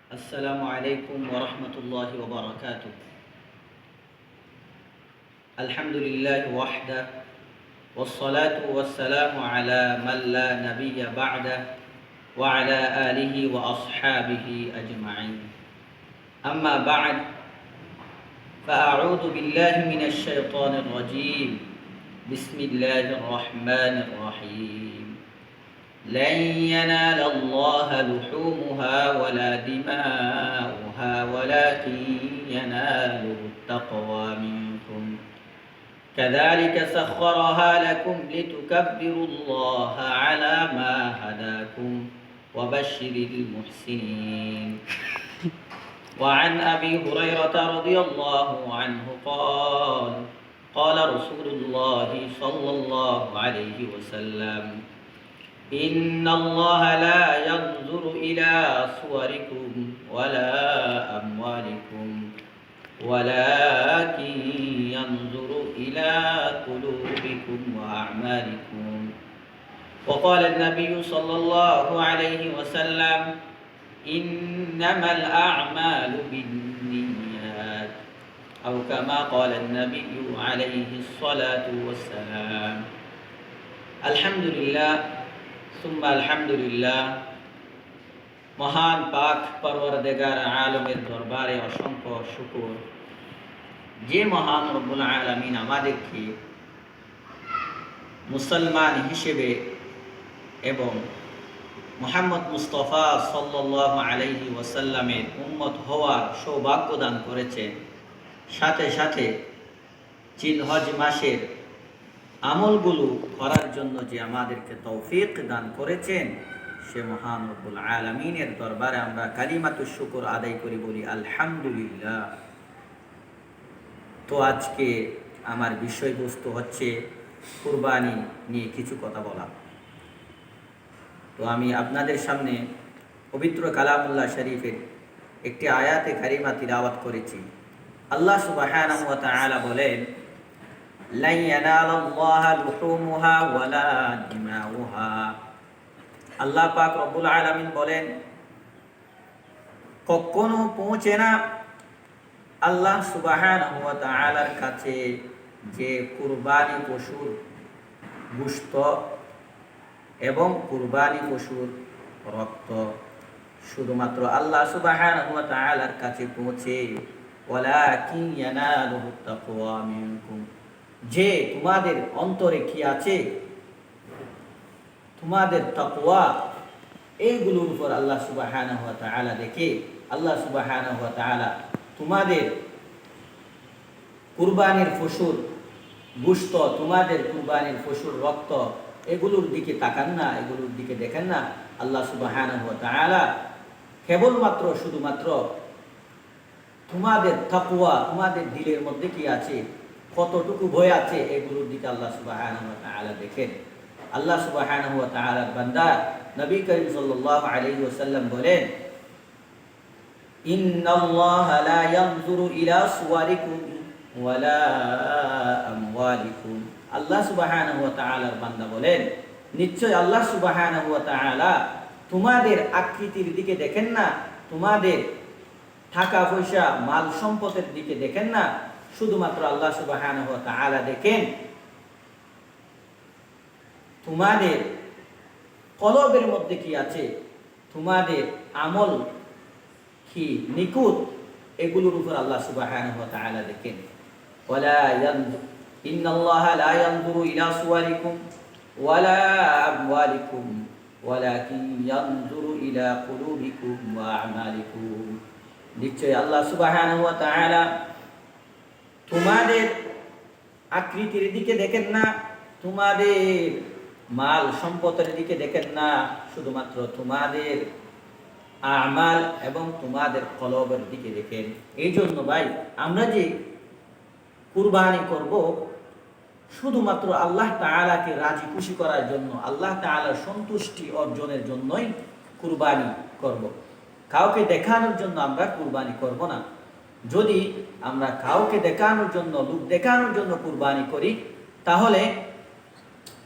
السلام عليكم ورحمة الله وبركاته. الحمد لله وحده، والصلاة والسلام على من لا نبي بعده وعلى آله وأصحابه أجمعين. أما بعد، فأعوذ بالله من الشيطان الرجيم. بسم الله الرحمن الرحيم. لن ينال الله لحومها ولا دماؤها ولكن يناله التقوى منكم. كذلك سخرها لكم لتكبروا الله على ما هداكم وبشر المحسنين. وعن أبي هريرة رضي الله عنه قال قال رسول الله صلى الله عليه وسلم: إن الله لا ينظر إلى صوركم ولا أموالكم ولكن ينظر إلى قلوبكم وأعمالكم. وقال النبي صلى الله عليه وسلم: إنما الأعمال بالنيات، أو كما قال النبي عليه الصلاة والسلام. الحمد لله ثم الحمد لله। মহান পাক পরওয়ারদিগার আলমের দরবারে অসংখ্য শুকর, যে মহান রব্বুল আলামিন আমাদেরকে মুসলমান হিসেবে এবং মুহাম্মদ মুস্তাফা সাল্লাল্লাহু আলাইহি ওয়াসাল্লামের উম্মত হওয়ার সৌভাগ্য দান করেছেন। সাথে সাথে জিলহজ মাসের আমলগুলো করার জন্য যে আমাদেরকে তৌফিক দান করেছেন, সে মহান রব্বুল আলামিনের দরবারে আমরা কালিমাতুশ শুকর আদায় করি, বলি আলহামদুলিল্লাহ। তো আজকে আমার বিষয়বস্তু হচ্ছে কুরবানি নিয়ে কিছু কথা বলা। তো আমি আপনাদের সামনে পবিত্র কালামুল্লাহ শরীফের একটি আয়াতে কারিমা তিলাওয়াত করেছি। আল্লাহ সুবহানাহু ওয়া তাআলা বলেন: লা ইয়ানালাল্লাহা লুহুমুহা ওয়ালা দিমাউহা। আল্লাহ পাক রব্বুল আলামিন বলেন, কখনো পৌঁছে না আল্লাহ সুবহানাহু ওয়া তাআলার কাছে যে কুরবানি পশুর গোশত এবং কুরবানি পশুর রক্ত, শুধুমাত্র আল্লাহ সুবহানাহু ওয়া তাআলার কাছে পৌঁছে। ওয়ালাকিন ইয়ানালুহু তাকওয়া মিনকুম, যে তোমাদের অন্তরে কি আছে, তোমাদের তাকওয়া, এইগুলোর উপর আল্লাহ সুবহানাহু ওয়া তাআলা দেখে। আল্লাহ সুবহানাহু ওয়া তাআলা তোমাদের কুরবানির পশুর গোশত, তোমাদের কুরবানির পশুর রক্ত, এগুলোর দিকে তাকান না, এগুলোর দিকে দেখেন না। আল্লাহ সুবহানাহু ওয়া তাআলা কেবলমাত্র শুধুমাত্র তোমাদের তাকওয়া, তোমাদের দিলের মধ্যে কি আছে, কতটুকু ভয় আছে, এগুলোর দিকে আল্লাহ সুবহানাহু ওয়া তাআলা দেখেন। আল্লাহ সুবহানাহু ওয়া তাআলার বান্দা নবী করিম সাল্লাল্লাহু আলাইহি ওয়াসাল্লাম বলেন: ইন্নাল্লাহা লা ইয়ানজুরু ইলা সুওয়ারিকুম ওয়ালা আমওয়ালিকুম। আল্লাহ সুবহানাহু ওয়া তাআলার বান্দা বলেন, নিশ্চয় আল্লাহ সুবহানাহু ওয়া তাআলা তোমাদের আকৃতির দিকে দেখেন না, তোমাদের টাকা পয়সা মাল সম্পদের দিকে দেখেন না, শুধুমাত্র আল্লাহ সুবহানাহু ওয়া তাআলা দেখেন তোমাদের কলবের মধ্যে কি আছে, তোমাদের আমল কি নিখুঁত, এগুলোর উপর আল্লাহ সুবহানাহু ওয়া তাআলা দেখেন। ওয়ালা ইয়ানজুরু ইন্নাল্লাহা লা ইয়ানজুরু ইলা সুওয়ারিকুম ওয়ালা আমওয়ালিকুম ওয়ালাকিন ইয়ানজুরু ইলা কুলুবিকুম ওয়া আমালিকুম। নিশ্চয় আল্লাহ সুবহানাহু ওয়া তাআলা তোমাদের আকৃতির দিকে দেখেন না, তোমাদের মাল সম্পদের দিকে দেখেন না, শুধুমাত্র তোমাদের আমাল এবং তোমাদের কলবের দিকে দেখেন। এই জন্য ভাই, আমরা যে কুরবানি করব, শুধুমাত্র আল্লাহ তাআলাকে রাজি খুশি করার জন্য, আল্লাহ তাআলার সন্তুষ্টি অর্জনের জন্যই কুরবানি করব। কাউকে দেখানোর জন্য আমরা কুরবানি করব না। যদি আমরা কাউকে দেখানোর জন্য, লোক দেখানোর জন্য কুরবানি করি, তাহলে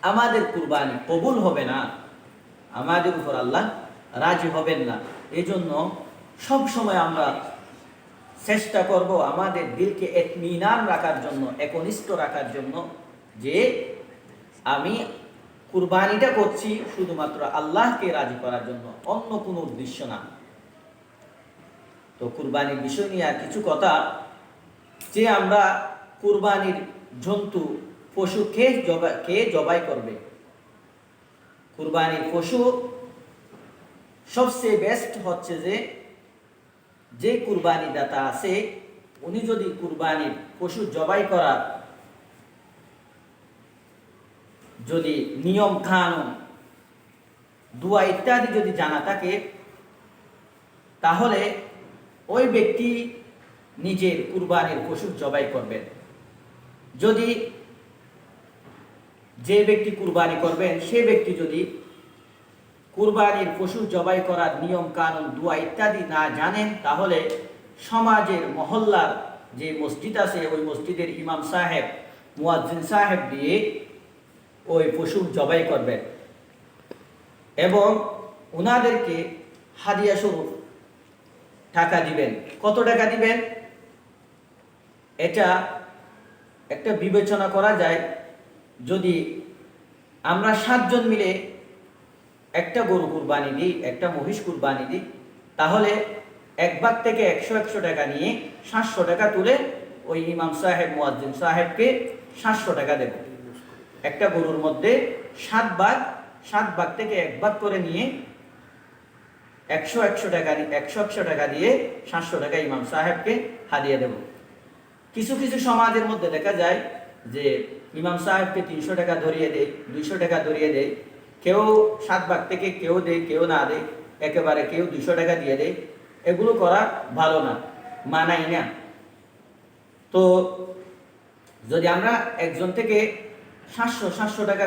আমাদের কুরবানি কবুল হবে না, আমাদের উপর আল্লাহ রাজি হবেন না। এই জন্য সব সময় আমরা চেষ্টা করব আমাদের দিলকে ইতমিনান রাখার জন্য, একনিষ্ঠ রাখার জন্য, যে আমি কুরবানিটা করছি শুধুমাত্র আল্লাহকে রাজি করার জন্য, অন্য কোনো উদ্দেশ্য না। তো কুরবানির বিষয় নিয়ে আর কিছু কথা, যে আমরা কুরবানির জন্তু পশু কে জবাই করবে। কুরবানির পশু সবচেয়ে বেস্ট হচ্ছে যে কুরবানি দাতা আছে উনি যদি কুরবানির পশু জবাই করার যদি নিয়ম কানুন দোয়া ইত্যাদি যদি জানা থাকে, তাহলে ওই ব্যক্তি নিজের কুরবানির পশু জবাই করবেন। যদি যে ব্যক্তি কুরবানি করবেন সে ব্যক্তি যদি কুরবানির পশু জবাই করার নিয়ম কানুন দোয়া ইত্যাদি না জানেন, তাহলে সমাজের মহল্লার যে মসজিদ আছে ওই মসজিদের ইমাম সাহেব, মুয়াজ্জিন সাহেব দিয়ে ওই পশু জবাই করবেন এবং ওনাদেরকে হাদিয়া স্বরূপ টাকা দিবেন। কত টাকা দিবেন এটা একটা বিবেচনা করা যায়। যদি আমরা 7 জন মিলে একটা গরু কুরবানি দিই, একটা মহিষ কুরবানি দিই, তাহলে 1 ভাগ থেকে 100 টাকা নিয়ে 700 টাকা তুলে ওই ইমাম সাহেব মুয়াজ্জিন সাহেবকে 700 টাকা দেব। একটা গরুর মধ্যে 7 ভাগ থেকে 1 ভাগ করে নিয়ে 100 টাকা দিয়ে 700 টাকা ইমাম সাহেবকে হাদিয়া দেব। কিছু কিছু সমাজের মধ্যে দেখা যায় যে ইমাম সাহেবকে 300 টাকা ধরিয়ে দেয়, 200 টাকা ধরিয়ে দেয়, কেউ 7 ভাগ থেকে কেউ দেয়, কেউ না দেয়, একেবারে কেউ 200 টাকা দিয়ে দেয়। এগুলো করা ভালো না, মানাই না। তো যদি আমরা একজন থেকে 700 টাকা